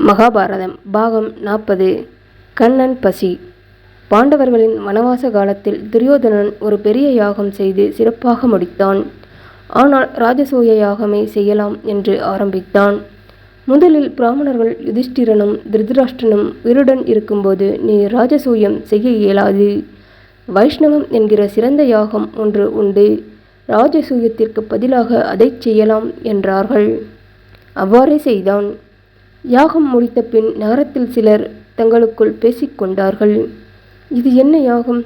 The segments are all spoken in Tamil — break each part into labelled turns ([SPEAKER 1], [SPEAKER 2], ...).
[SPEAKER 1] மகாபாரதம் பாகம் 40. கண்ணன் பசி. பாண்டவர்களின் வனவாச காலத்தில் துரியோதனன் ஒரு பெரிய யாகம் செய்து சிறப்பாக முடித்தான். ஆனால் ராஜசூய யாகமே செய்யலாம் என்று ஆரம்பித்தான். முதலில் பிராமணர்கள் யுதிஷ்டிரனும் திருதராஷ்டிரனும் உயிருடன் இருக்கும்போது நீ ராஜசூயம் செய்ய இயலாது. வைஷ்ணவம் என்கிற சிறந்த யாகம் ஒன்று உண்டு. ராஜசூயத்திற்கு பதிலாக அதை செய்யலாம் என்றார்கள். அவ்வாறே செய்தான். யாகம் முடித்த பின் நகரத்தில் சிலர் தங்களுக்குள் பேசிக்கொண்டார்கள். இது என்ன யாகம்?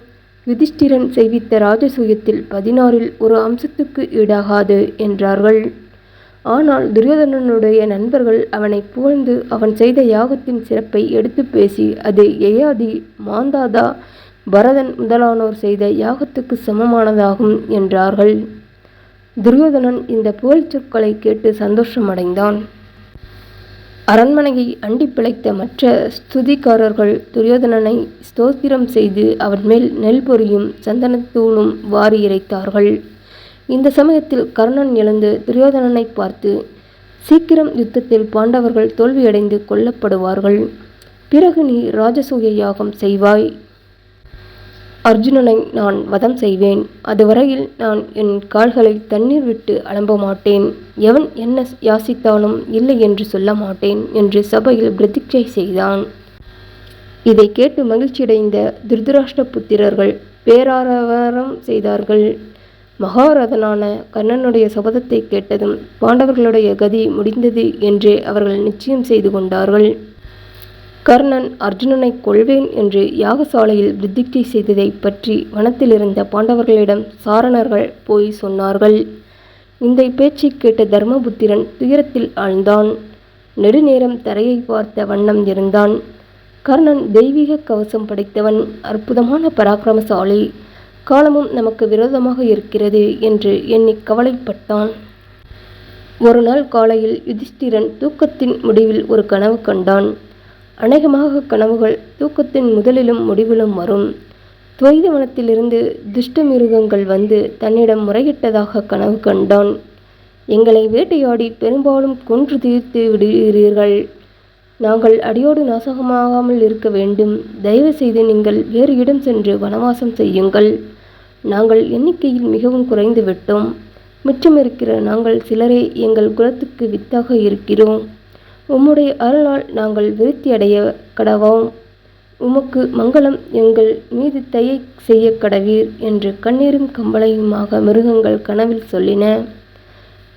[SPEAKER 1] யுதிஷ்டிரன் செய்வித்த ராஜசூயத்தில் 16இல் ஒரு அம்சத்துக்கு ஈடாகாது என்றார்கள். ஆனால் துரியோதனனுடைய நண்பர்கள் அவனை புகழ்ந்து அவன் செய்த யாகத்தின் சிறப்பை எடுத்து பேசி அது யயாதி, மாந்தாதா, பரதன் முதலானோர் செய்த யாகத்துக்கு சமமானதாகும் என்றார்கள். துரியோதனன் இந்த புகழ் சொற்களை கேட்டு சந்தோஷமடைந்தான். அரண்மனையை அண்டி பிழைத்த மற்ற ஸ்துதிக்காரர்கள் துரியோதனனை ஸ்தோத்திரம் செய்து அவன் மேல் நெல் பொரியும் சந்தனத்தூளும் வாரி இறைத்தார்கள். இந்த சமயத்தில் கர்ணன் எழுந்து துரியோதனனை பார்த்து, சீக்கிரம் யுத்தத்தில் பாண்டவர்கள் தோல்வியடைந்து கொல்லப்படுவார்கள். பிறகு நீ ராஜசூய யாகம் செய்வாய். அர்ஜுனனை நான் வதம் செய்வேன். அதுவரையில் நான் என் கால்களை தண்ணீர் விட்டு அலம்ப மாட்டேன். எவன் என்ன யாசித்தாலும் இல்லை என்று சொல்ல மாட்டேன் என்று சபையில் பிரதிஜை செய்தான். இதை கேட்டு மகிழ்ச்சியடைந்த திருதராஷ்டிர புத்திரர்கள் பேராரவாரம் செய்தார்கள். மகாரதனான கர்ணனுடைய சபதத்தை கேட்டதும் பாண்டவர்களுடைய கதி முடிந்தது என்றே அவர்கள் நிச்சயம் செய்து கொண்டார்கள். கர்ணன் அர்ஜுனனை கொள்வேன் என்று யாகசாலையில் பிரதிஜை செய்ததை பற்றி வனத்தில் இருந்த பாண்டவர்களிடம் சாரணர்கள் போய் சொன்னார்கள். இந்த பேச்சை கேட்ட தர்மபுத்திரன் துயரத்தில் ஆழ்ந்தான். நெடுநேரம் தரையை பார்த்த வண்ணம் இருந்தான். கர்ணன் தெய்வீக கவசம் படைத்தவன், அற்புதமான பராக்கிரமசாலி, காலமும் நமக்கு விரோதமாக இருக்கிறது என்று எண்ணி கவலைப்பட்டான். ஒரு நாள் காலையில் யுதிஷ்டிரன் தூக்கத்தின் முடிவில் ஒரு கனவு கண்டான். அநேகமாக கனவுகள் தூக்கத்தின் முதலிலும் முடிவிலும் வரும். துவைதவனத்திலிருந்து துஷ்ட மிருகங்கள் வந்து தன்னிடம் முறையிட்டதாக கனவு கண்டான். எங்களை வேட்டையாடி பெரும்பாலும் கொன்று தீர்த்து விடுகிறீர்கள். நாங்கள் அடியோடு நாசகமாகாமல் இருக்க வேண்டும். தயவு செய்து நீங்கள் வேறு இடம் சென்று வனவாசம் செய்யுங்கள். நாங்கள் எண்ணிக்கையில் மிகவும் குறைந்து விட்டோம். மிச்சமிருக்கிற நாங்கள் சிலரே எங்கள் குலத்துக்கு வித்தாக இருக்கிறோம். உம்முடைய அருளால் நாங்கள் விருத்தி அடைய கடவோம். உமக்கு மங்களம், எங்கள் மீது தயை செய்ய கடவீர் என்று கண்ணீரும் கம்பளையுமாக மிருகங்கள் கனவில் சொல்லின.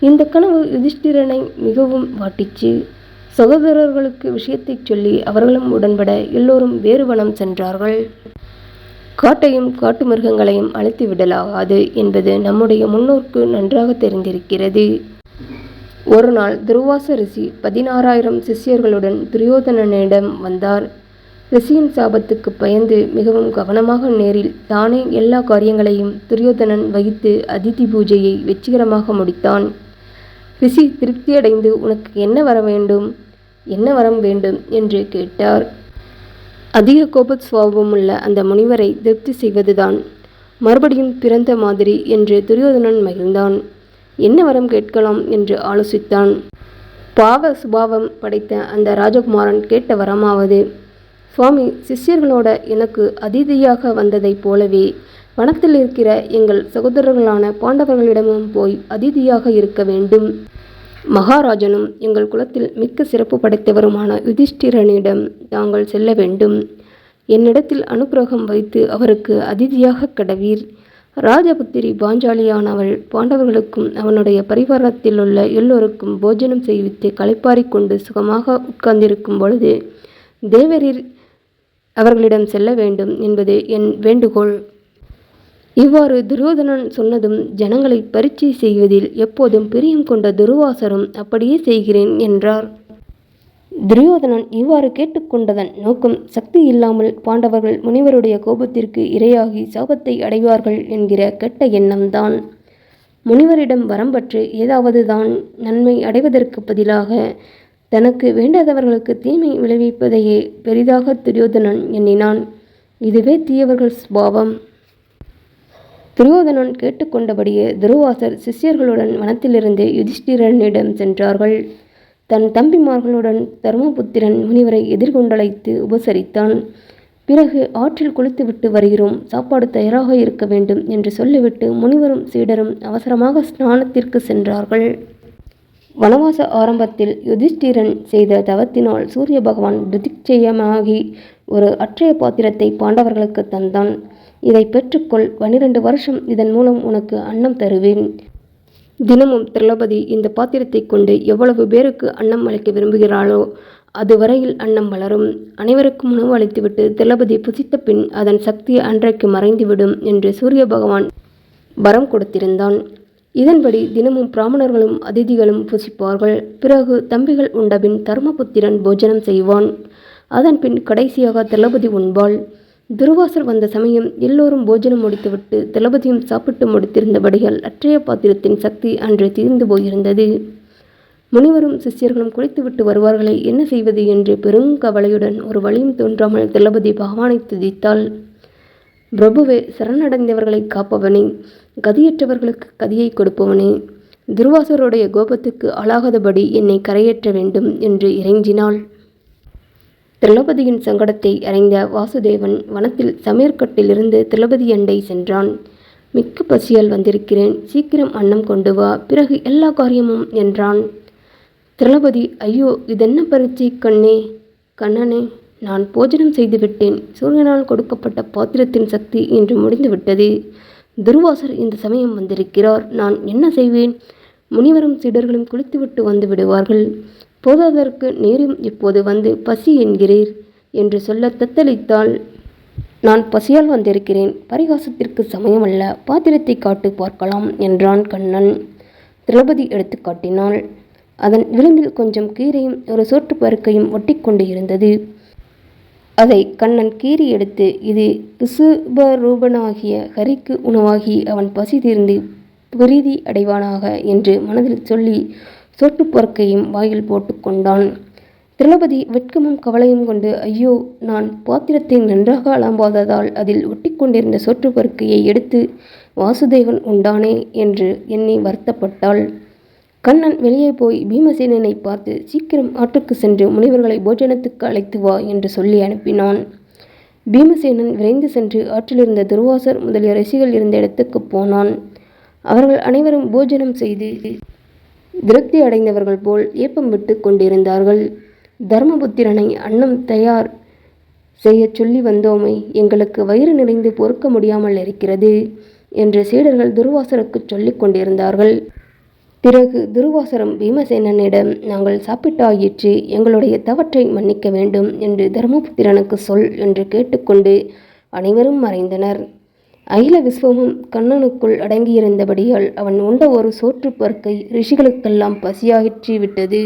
[SPEAKER 1] இந்த கனவு யுதிஷ்டிரனை மிகவும் வாட்டிச்சு. சகோதரர்களுக்கு விஷயத்தை சொல்லி அவர்களும் உடன்பட எல்லோரும் வேறு வனம் சென்றார்கள். காட்டையும் காட்டு மிருகங்களையும் அழித்து விடலாகாது என்பது நம்முடைய முன்னோர்க்கு நன்றாக தெரிந்திருக்கிறது. ஒரு நாள் துர்வாச ரிஷி 16,000 சிஷ்யர்களுடன் துரியோதனனிடம் வந்தார். ரிஷியின் சாபத்துக்கு பயந்து மிகவும் கவனமாக நேரில் தானே எல்லா காரியங்களையும் துரியோதனன் வகித்து அதிதி பூஜையை வெற்றிகரமாக முடித்தான். ரிஷி திருப்தியடைந்து உனக்கு என்ன வரம் வேண்டும் என்று கேட்டார். அதிக கோப சுவாபமுள்ள அந்த முனிவரை திருப்தி செய்வதுதான் மறுபடியும் பிறந்த மாதிரி என்று துரியோதனன் மகிழ்ந்தான். என்ன வரம் கேட்கலாம் என்று ஆலோசித்தான். பாவ சுபாவம் படைத்த அந்த ராஜகுமாரன் கேட்ட வரமாவது, சுவாமி, சிஷ்யர்களோட எனக்கு அதிதியாக வந்ததைப் போலவே வனத்தில் இருக்கிற எங்கள் சகோதரர்களான பாண்டவர்களிடமும் போய் அதிதியாக இருக்க வேண்டும். மகாராஜனும் எங்கள் குலத்தில் மிக்க சிறப்பு படைத்தவருமான யுதிஷ்டிரனிடம் தாங்கள் செல்ல வேண்டும். என்னிடத்தில் அனுக்கிரகம் வைத்து அவருக்கு அதிதியாக கடவீர். ராஜபுத்திரி பாஞ்சாலியானவள் பாண்டவர்களுக்கும் அவனுடைய பரிவாரத்தில் உள்ள எல்லோருக்கும் போஜனம் செய்வித்து களைப்பாரிக் கொண்டு சுகமாக உட்கார்ந்திருக்கும் பொழுது தேவரீர் அவர்களிடம் செல்ல வேண்டும் என்பது என் வேண்டுகோள். இவ்வாறு துரியோதனன் சொன்னதும் ஜனங்களை பரீட்சை செய்வதில் எப்போதும் பிரியம் கொண்ட துர்வாசரும் அப்படியே செய்கிறேன் என்றார். துரியோதனன் இவ்வாறு கேட்டுக்கொண்டதன் நோக்கம் சக்தி இல்லாமல் பாண்டவர்கள் முனிவருடைய கோபத்திற்கு இரையாகி சாபத்தை அடைவார்கள் என்கிற கெட்ட எண்ணம்தான். முனிவரிடம் வரம் பற்றி ஏதாவது தான் நன்மை அடைவதற்கு பதிலாக தனக்கு வேண்டாதவர்களுக்கு தீமை விளைவிப்பதையே பெரிதாக துரியோதனன் எண்ணினான். இதுவே தீயவர்கள் சுபாவம். துரியோதனன் கேட்டுக்கொண்டபடியே துர்வாசர் சிஷ்யர்களுடன் வனத்திலிருந்து யுதிஷ்டிரனிடம் சென்றார்கள். தன் தம்பிமார்களுடன் தர்மபுத்திரன் முனிவரை எதிர்கொண்டழைத்து உபசரித்தான். பிறகு ஆற்றில் குளித்துவிட்டு வருகிறோம், சாப்பாடு தயாராக இருக்க வேண்டும் என்று சொல்லிவிட்டு முனிவரும் சீடரும் அவசரமாக ஸ்நானத்திற்கு சென்றார்கள். வனவாச ஆரம்பத்தில் யுதிஷ்டிரன் செய்த தவத்தினால் சூரிய பகவான் பிரதிட்சயமாகி ஒரு அட்சய பாத்திரத்தை பாண்டவர்களுக்கு தந்தான். இதை பெற்றுக்கொள், 12 வருஷம் இதன் மூலம் உனக்கு அன்னம் தருவேன். தினமும் திரௌபதி இந்த பாத்திரத்தை கொண்டு எவ்வளவு பேருக்கு அன்னம் அளிக்க விரும்புகிறாளோ அதுவரையில் அன்னம் வளரும். அனைவருக்கும் உணவு அளித்துவிட்டு திரௌபதி புசித்த பின் அதன் சக்தி அன்றைக்கு மறைந்துவிடும் என்று சூரிய பகவான் வரம் கொடுத்திருந்தான். இதன்படி தினமும் பிராமணர்களும் அதிதிகளும் புசிப்பார்கள். பிறகு தம்பிகள் உண்டபின் தர்மபுத்திரன் போஜனம் செய்வான். அதன் பின் கடைசியாக திரௌபதி உண்பாள். துர்வாசர் வந்த சமயம் எல்லோரும் போஜனம் முடித்துவிட்டு திரௌபதியும் சாப்பிட்டு முடித்திருந்தபடியால் அட்சய பாத்திரத்தின் சக்தி அன்று தீர்ந்து போயிருந்தது. முனிவரும் சிஷ்யர்களும் குளித்துவிட்டு வருவார்களே, என்ன செய்வது என்று பெருங்கவலையுடன் ஒரு வழியும் தோன்றாமல் திரௌபதி பகவானை துதித்தாள். பிரபுவே, சரணடைந்தவர்களை காப்பவனே, கதியற்றவர்களுக்கு கதியை கொடுப்பவனே, துர்வாசருடைய கோபத்துக்கு ஆளாகாதபடி என்னை கரையேற்ற வேண்டும் என்று இறைஞ்சினாள். திரௌபதியின் சங்கடத்தை அறிந்த வாசுதேவன் வனத்தில் சமையற்கட்டிலிருந்து திரௌபதி அண்டை சென்றான். மிக்க பசியால் வந்திருக்கிறேன், சீக்கிரம் அன்னம் கொண்டு வா, பிறகு எல்லா காரியமும் என்றான். திரௌபதி, ஐயோ, இதென்ன பரீட்சை கண்ணனே, நான் போஜனம் செய்துவிட்டேன். சூரியனால் கொடுக்கப்பட்ட பாத்திரத்தின் சக்தி இன்று முடிந்துவிட்டது. துர்வாசர் இந்த சமயம் வந்திருக்கிறார், நான் என்ன செய்வேன்? முனிவரும் சீடர்களும் குளித்துவிட்டு வந்து விடுவார்கள். போதாதற்கு நீரும் இப்போது வந்து பசி என்கிறீர் என்று சொல்ல தத்தளித்தாள். நான் பசியால் வந்திருக்கிறேன், பரிகாசத்திற்கு சமயமல்ல, பாத்திரத்தை காட்டு பார்க்கலாம் என்றான் கண்ணன். திரௌபதி எடுத்து காட்டினாள். அதன் விளிம்பில் கொஞ்சம் கீரையும் ஒரு சோற்று பருக்கையும் ஒட்டி கொண்டு இருந்தது. அதை கண்ணன் கீறி எடுத்து, இது விசுபரூபனாகிய ஹரிக்கு உணவாகி அவன் பசி தீர்ந்து பிரீதி அடைவானாக என்று மனதில் சொல்லி சோற்று பருக்கையும் வாயில் போட்டு கொண்டான். திரௌபதி வெட்கமும் கவலையும் கொண்டு, ஐயோ, நான் பாத்திரத்தை நன்றாக அலம்பாததால் அதில் ஒட்டி கொண்டிருந்த சோற்று பருக்கையை எடுத்து வாசுதேவன் உண்டானே என்று எண்ணி வருத்தப்பட்டாள். கண்ணன் வெளியே போய் பீமசேனனை பார்த்து, சீக்கிரம் ஆற்றுக்கு சென்று முனிவர்களை போஜனத்துக்கு அழைத்து வா என்று சொல்லி அனுப்பினான். பீமசேனன் விரைந்து சென்று ஆற்றிலிருந்த துர்வாசர் முதலிய ரிஷிகள் இருந்த இடத்துக்கு போனான். அவர்கள் அனைவரும் போஜனம் செய்து திருப்தி அடைந்தவர்கள் போல் ஏப்பம் விட்டு கொண்டிருந்தார்கள். தர்மபுத்திரனை அன்னம் தயார் செய்ய சொல்லி வந்தோமே, எங்களுக்கு வயிறு நிறைந்து பொறுக்க முடியாமல் இருக்கிறது என்று சீடர்கள் துர்வாசருக்கு சொல்லிக் கொண்டிருந்தார்கள். பிறகு துர்வாசரும் பீமசேனனிடம், நாங்கள் சாப்பிட்டாயிற்று, எங்களுடைய தவற்றை மன்னிக்க வேண்டும் என்று தர்மபுத்திரனுக்கு சொல் என்று கேட்டுக்கொண்டு அனைவரும் மறைந்தனர். அகில விஸ்வமும் கண்ணனுக்குள் அடங்கியிருந்தபடியால் அவன் உண்ட ஒரு சோற்று பருக்கை ரிஷிகளுக்கெல்லாம் பசியாகிற்றி விட்டது.